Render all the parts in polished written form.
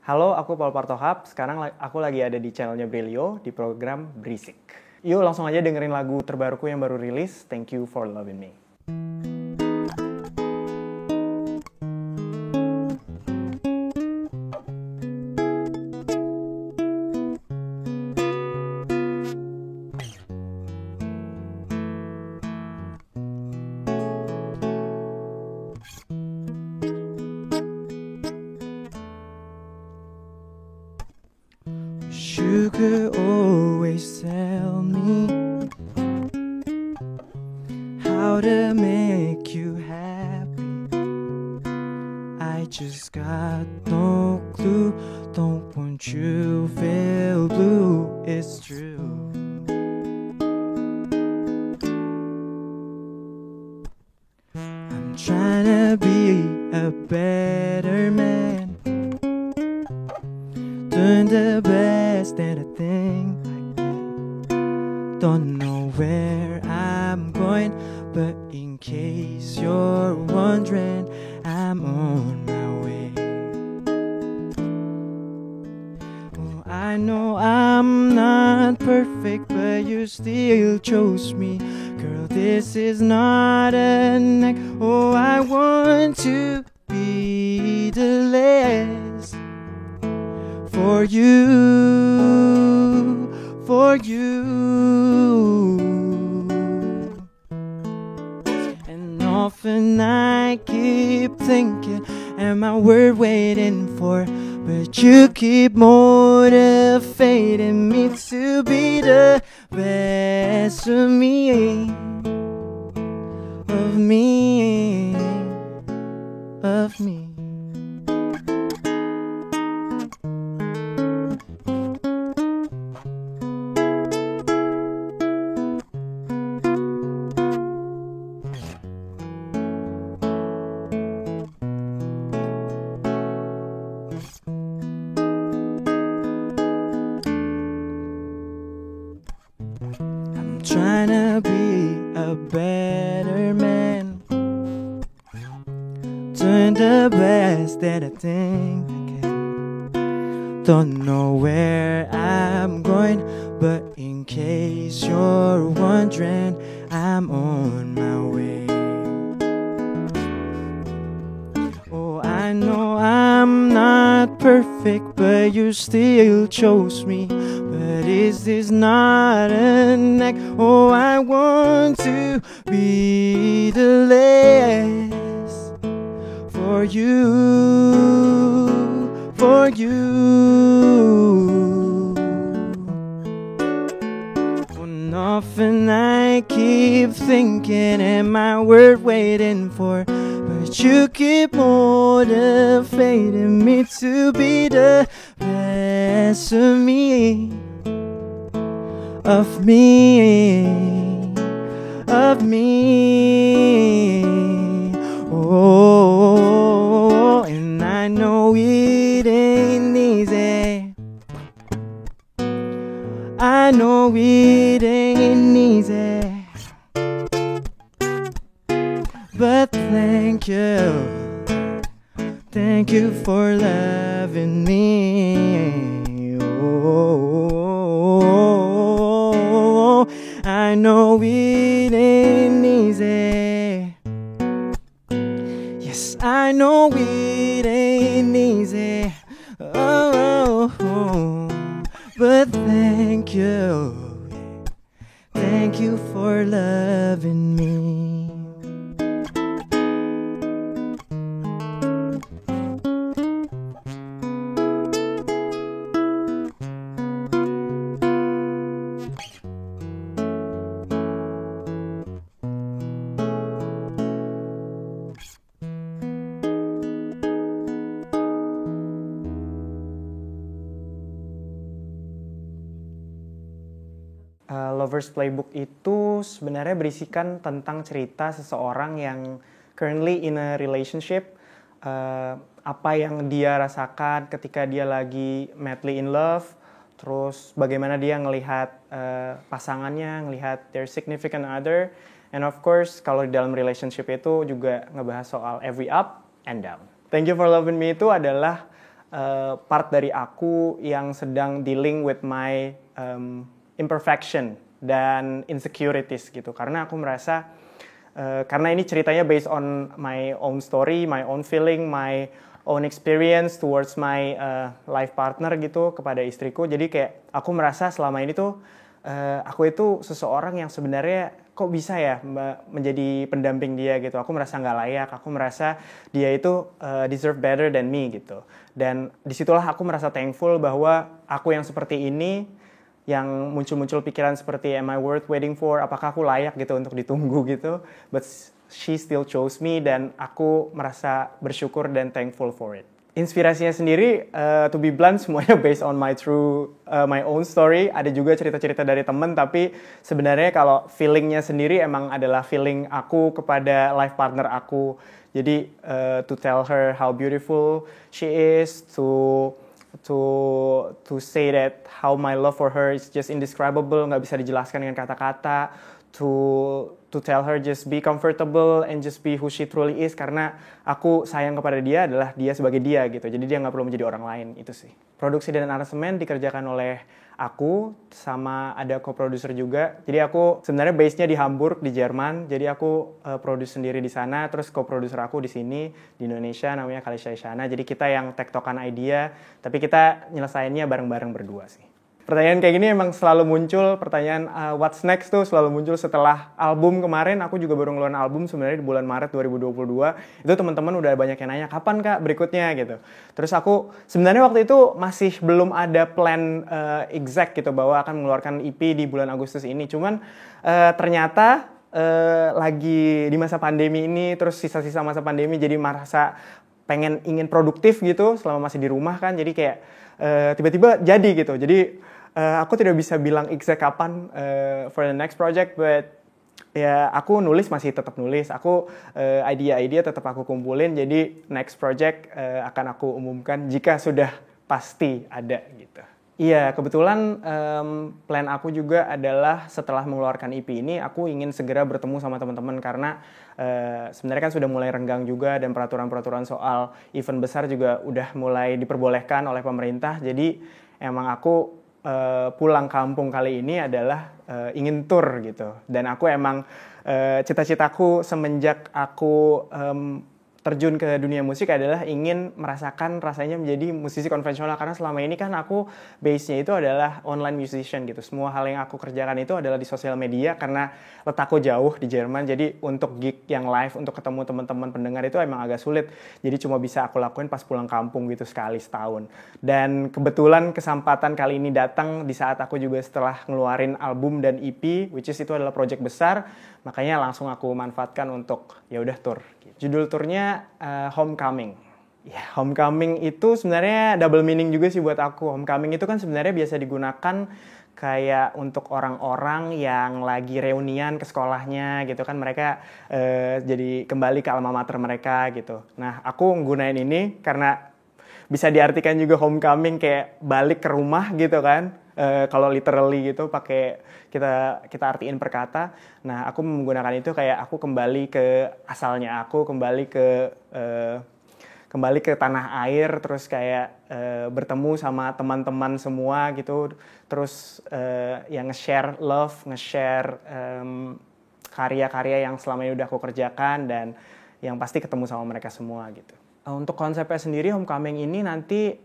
Halo, aku Paul Partohap. Sekarang aku lagi ada di channelnya Brilio di program Berisik. Yuk langsung aja dengerin lagu terbaruku yang baru rilis, Thank You For Loving Me. You could always tell me how to make you happy. I just got no clue. Don't want you feel blue. It's true. I'm trying to be a better man, doing the best that I think I can. Don't know where I'm going, but in case you're wondering, I'm on my way. Oh, I know I'm not perfect, but you still chose me. Girl, this is not an act. Oh, I want to be the last for you, for you. And often I keep thinking, am I worth waiting for? But you keep motivating me to be the best of me, of me, of me. I'm trying to be a better man, doing the best that I think I can. Don't know where I'm going, but in case you're wondering, I'm on my way. Oh, I know I'm not perfect, but you still chose me. But is this not an act? Oh, I want to be the last for you, for you. And often I keep thinking, am I worth waiting for? But you keep motivating me to be the best of me, of me, of me. Oh, and I know it ain't easy. I know it ain't easy. But thank you for loving me. Oh, I know it ain't easy. Yes, I know it ain't easy. Oh, but thank you for loving me. Lover's Playbook itu sebenarnya berisikan tentang cerita seseorang yang currently in a relationship, apa yang dia rasakan ketika dia lagi madly in love, terus bagaimana dia ngelihat pasangannya, ngelihat their significant other, and of course kalau di dalam relationship itu juga ngebahas soal every up and down. Thank You For Loving Me itu adalah part dari aku yang sedang dealing with my imperfection dan insecurities gitu. Karena aku merasa karena ini ceritanya based on my own story, my own feeling, my own experience towards my life partner gitu kepada istriku. Jadi kayak aku merasa selama ini tuh aku itu seseorang yang sebenarnya kok bisa ya menjadi pendamping dia gitu. Aku merasa nggak layak, aku merasa dia itu deserve better than me gitu. Dan disitulah aku merasa thankful bahwa aku yang seperti ini, yang muncul-muncul pikiran seperti am I worth waiting for, apakah aku layak gitu untuk ditunggu gitu. But she still chose me dan aku merasa bersyukur dan thankful for it. Inspirasinya sendiri, to be blunt, semuanya based on my own story. Ada juga cerita-cerita dari temen, tapi sebenarnya kalau feelingnya sendiri emang adalah feeling aku kepada life partner aku. Jadi to tell her how beautiful she is, to say that how my love for her is just indescribable, nggak bisa dijelaskan dengan kata-kata. To tell her just be comfortable and just be who she truly is, karena aku sayang kepada dia adalah dia sebagai dia gitu. Jadi dia nggak perlu menjadi orang lain, itu sih. Produksi dan aransemen dikerjakan oleh aku sama ada co-producer juga. Jadi aku sebenarnya base-nya di Hamburg di Jerman. Jadi aku produce sendiri di sana, terus co-producer aku di sini di Indonesia namanya Kalisha Isyana. Jadi kita yang tektokan idea, tapi kita nyelesainnya bareng-bareng berdua sih. Pertanyaan kayak gini emang selalu muncul, pertanyaan what's next tuh selalu muncul setelah album kemarin. Aku juga baru ngeluarin album sebenarnya di bulan Maret 2022. Itu teman-teman udah banyak yang nanya, kapan kak berikutnya gitu. Terus aku sebenarnya waktu itu masih belum ada plan exact gitu bahwa akan mengeluarkan EP di bulan Agustus ini. Cuman ternyata lagi di masa pandemi ini, terus sisa-sisa masa pandemi jadi merasa ingin produktif gitu selama masih di rumah kan. Jadi kayak tiba-tiba jadi gitu. Jadi aku tidak bisa bilang exact kapan for the next project, but ya aku masih tetap nulis. Aku idea tetap aku kumpulin. Jadi next project akan aku umumkan jika sudah pasti ada gitu. Iya, kebetulan plan aku juga adalah setelah mengeluarkan EP ini, aku ingin segera bertemu sama teman-teman karena sebenarnya kan sudah mulai renggang juga dan peraturan-peraturan soal event besar juga udah mulai diperbolehkan oleh pemerintah. Jadi emang aku pulang kampung kali ini adalah ingin tour gitu. Dan aku emang cita-citaku semenjak aku terjun ke dunia musik adalah ingin merasakan rasanya menjadi musisi konvensional, karena selama ini kan aku base-nya itu adalah online musician gitu. Semua hal yang aku kerjakan itu adalah di sosial media karena letakku jauh di Jerman. Jadi untuk gig yang live, untuk ketemu teman-teman pendengar itu emang agak sulit. Jadi cuma bisa aku lakuin pas pulang kampung gitu sekali setahun. Dan kebetulan kesempatan kali ini datang di saat aku juga setelah ngeluarin album dan EP, which is itu adalah project besar, makanya langsung aku manfaatkan untuk ya udah tour. Judul turnya Homecoming. Ya, Homecoming itu sebenarnya double meaning juga sih buat aku. Homecoming itu kan sebenarnya biasa digunakan kayak untuk orang-orang yang lagi reunian ke sekolahnya gitu kan. Mereka jadi kembali ke alma mater mereka gitu. Nah, aku nggunain ini karena bisa diartikan juga homecoming kayak balik ke rumah gitu kan. Kalau literally gitu pakai kita artiin per kata. Nah, aku menggunakan itu kayak aku kembali ke asalnya aku, kembali ke tanah air, terus kayak bertemu sama teman-teman semua gitu, terus yang nge-share love, nge-share karya-karya yang selama ini udah aku kerjakan, dan yang pasti ketemu sama mereka semua gitu. Untuk konsepnya sendiri, Homecoming ini nanti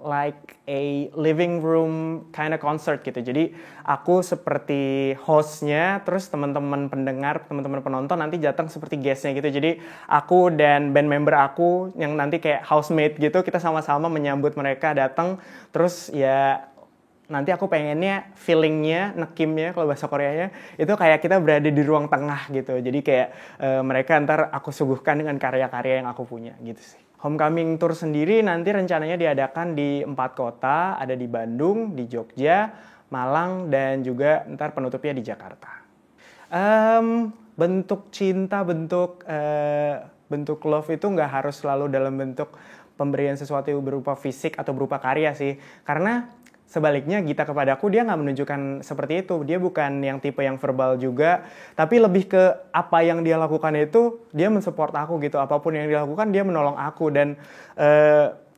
like a living room kind of concert gitu. Jadi aku seperti hostnya, terus teman-teman pendengar, teman-teman penonton nanti datang seperti guestnya gitu. Jadi aku dan band member aku yang nanti kayak housemate gitu, kita sama-sama menyambut mereka datang. Terus ya nanti aku pengennya feelingnya, nekimnya kalau bahasa Koreanya, itu kayak kita berada di ruang tengah gitu. Jadi kayak mereka ntar aku suguhkan dengan karya-karya yang aku punya gitu sih. Homecoming Tour sendiri nanti rencananya diadakan di 4 kota, ada di Bandung, di Jogja, Malang, dan juga ntar penutupnya di Jakarta. Bentuk cinta, bentuk love itu nggak harus selalu dalam bentuk pemberian sesuatu berupa fisik atau berupa karya sih. Karena sebaliknya Gita kepadaku dia nggak menunjukkan seperti itu. Dia bukan yang tipe yang verbal juga, tapi lebih ke apa yang dia lakukan itu dia mensupport aku gitu. Apapun yang dia lakukan dia menolong aku, dan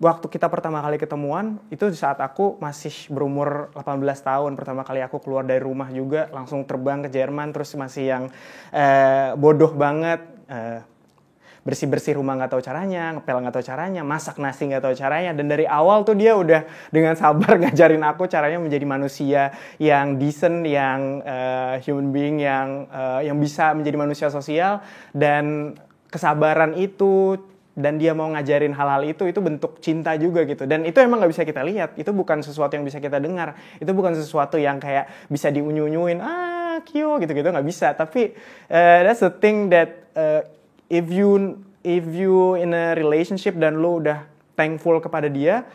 waktu kita pertama kali ketemuan, itu saat aku masih berumur 18 tahun. Pertama kali aku keluar dari rumah juga, langsung terbang ke Jerman, terus masih yang bodoh banget. Bersih-bersih rumah nggak tahu caranya, ngepel nggak tahu caranya, masak nasi nggak tahu caranya. Dan dari awal tuh dia udah dengan sabar ngajarin aku caranya menjadi manusia yang decent, yang human being, yang bisa menjadi manusia sosial. Dan kesabaran itu, dan dia mau ngajarin hal-hal itu bentuk cinta juga gitu. Dan itu emang nggak bisa kita lihat, itu bukan sesuatu yang bisa kita dengar, itu bukan sesuatu yang kayak bisa diunyu-unyuin, kyo gitu-gitu, nggak bisa. Tapi that's the thing that if you in a relationship dan lu udah thankful kepada dia,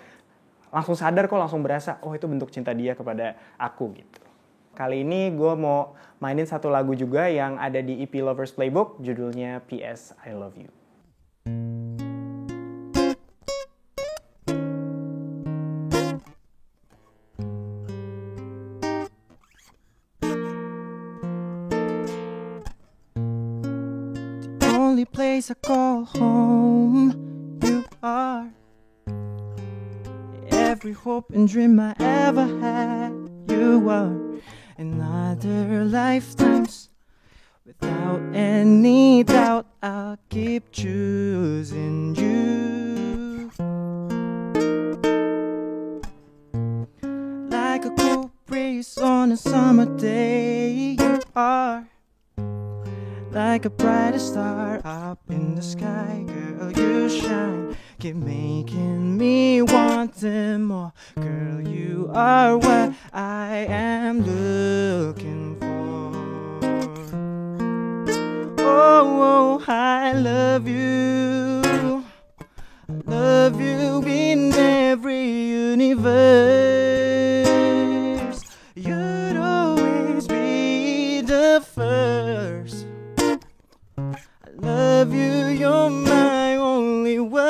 langsung sadar kok, langsung berasa, oh itu bentuk cinta dia kepada aku gitu. Kali ini gue mau mainin satu lagu juga yang ada di EP Lovers Playbook, judulnya PS I Love You. Only place I call home, you are. Every hope and dream I ever had, you are. In other lifetimes, without any doubt, I'll keep choosing you. Like a cool breeze on a summer day, you are. Like a brighter star up in the sky, girl, you shine. Keep making me want them more. Girl, you are what I am looking for. Oh, I love you. I love you in every universe. You'd always be the first. Love you, you're my only one.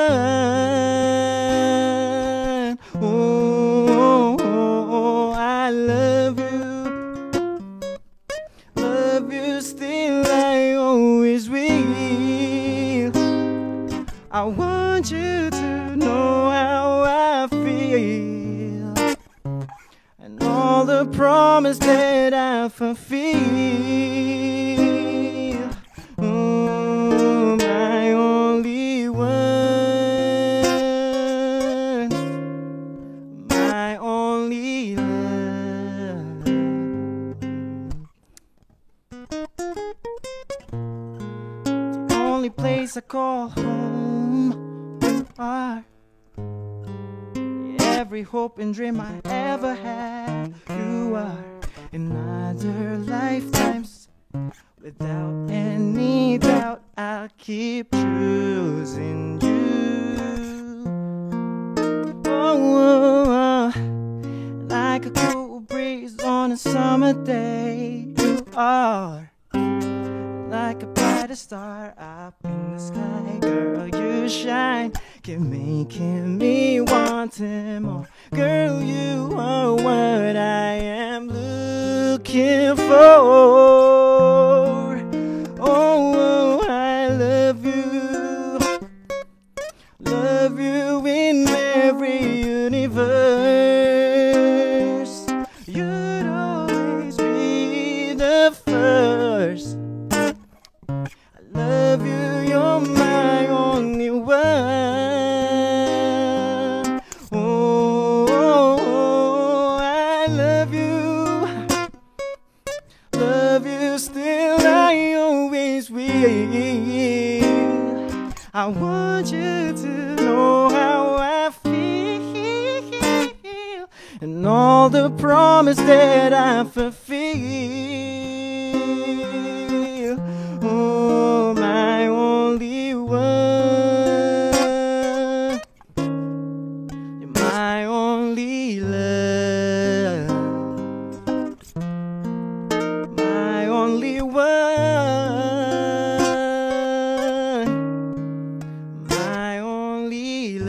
Oh, I love you. Love you still, I always will. I want you to know how I feel, and all the promise that I fulfill. My only one, my only love. The only place I call home, you are. Every hope and dream I ever had, you are. In other lifetimes, without any doubt, I'll keep choosing you. Oh, like a cool breeze on a summer day, you are. Like a brighter star up in the sky, girl, you shine. Keep making me want him more. Girl, you are what I am looking for. Oh, I love you. Love you in every universe. You'd always be the first. I love you, you're my only one. Oh, I love you. Love you still, I always will. I want you to know how I feel, and all the promise that I fulfill. Oh, my only one, you're my only love, my only one, my only love.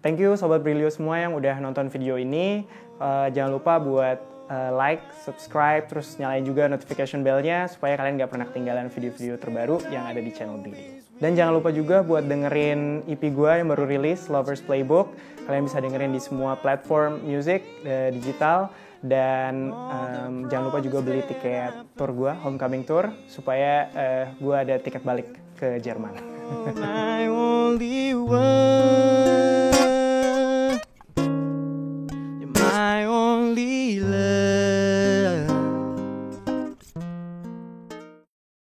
Thank you Sobat Brilio semua yang udah nonton video ini. Jangan lupa buat like, subscribe, terus nyalain juga notification bell-nya supaya kalian gak pernah ketinggalan video-video terbaru yang ada di channel Brili. Dan jangan lupa juga buat dengerin EP gue yang baru rilis, Lovers Playbook. Kalian bisa dengerin di semua platform music digital. Dan jangan lupa juga beli tiket tour gue, Homecoming Tour, supaya gue ada tiket balik ke Jerman. My only one.